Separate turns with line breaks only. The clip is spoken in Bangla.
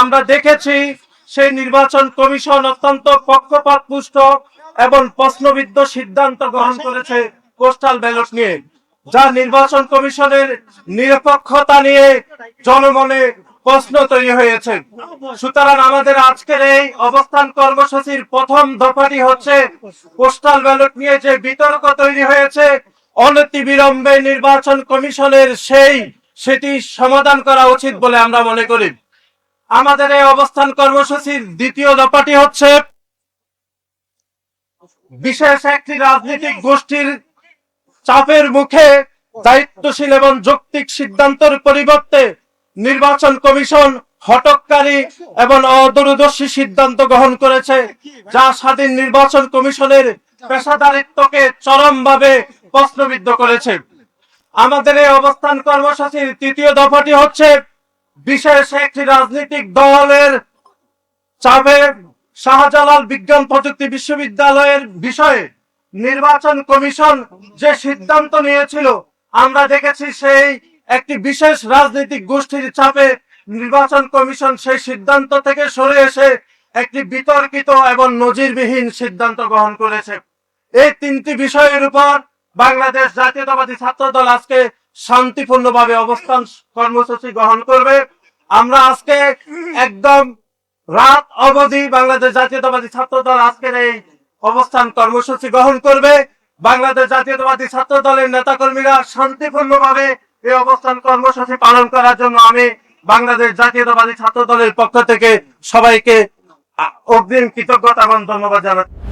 আমরা দেখেছি সেই নির্বাচন কমিশন অত্যন্ত পক্ষপাতপুষ্ট এবং প্রশ্নবিদ্ধ সিদ্ধান্ত গ্রহণ করেছে পোস্টাল ব্যালট নিয়ে, যা নির্বাচন কমিশনের নিরপেক্ষতা নিয়ে জনমনে প্রশ্ন তৈরি হয়েছে। সুতরাং আমাদের আজকের এই অবস্থান কর্মসূচির প্রথম দফাটি হচ্ছে পোস্টাল ব্যালট নিয়ে যে বিতর্ক তৈরি হয়েছে, অনতিবিলম্বে নির্বাচন কমিশনের সেটি সমাধান করা উচিত বলে আমরা মনে করি। আমাদের এই অবস্থান কর্মসূচির দ্বিতীয় দফাটি হচ্ছে বিশেষ একটি রাজনৈতিক গোষ্ঠীর চাপের মুখে দায়িত্বশীল এবং যৌক্তিক সিদ্ধান্তের পরিবর্তে নির্বাচন কমিশন হঠকারী এবং অদূরদর্শী সিদ্ধান্ত গ্রহণ করেছে, যা স্বাধীন নির্বাচন কমিশনের পেশাদারিত্বকে চরমভাবে প্রশ্নবিদ্ধ করেছে। আমাদের এই অবস্থান কর্মসূচির তৃতীয় দফাটি হচ্ছে বিশেষ একটি রাজনৈতিক দলের চাপে শাহজালাল বিজ্ঞান প্রযুক্তি বিশ্ববিদ্যালয়ের বিষয়ে নির্বাচন কমিশন যে সিদ্ধান্ত নিয়েছিল, আমরা দেখেছি সেই একটি বিশেষ রাজনৈতিক গোষ্ঠীর চাপে নির্বাচন কমিশন সেই সিদ্ধান্ত থেকে সরে এসে একটি বিতর্কিত এবং নজিরবিহীন সিদ্ধান্ত গ্রহণ করেছে। এই তিনটি বিষয়ের উপর বাংলাদেশ জাতীয়তাবাদী ছাত্র দল আজকে শান্তিপূর্ণভাবে অবস্থান কর্মসূচি গ্রহণ করবে। আমরা আজকে একদম রাত অবধি বাংলাদেশ জাতীয়তাবাদী ছাত্র দল আজকের এই অবস্থান কর্মসূচি গ্রহণ করবে। বাংলাদেশ জাতীয়তাবাদী ছাত্র দলের নেতাকর্মীরা শান্তিপূর্ণভাবে এই অবস্থান কর্মসূচি পালন করার জন্য আমি বাংলাদেশ জাতীয়তাবাদী ছাত্র দলের পক্ষ থেকে সবাইকে অগ্রিম কৃতজ্ঞতা এবং ধন্যবাদ জানাচ্ছি।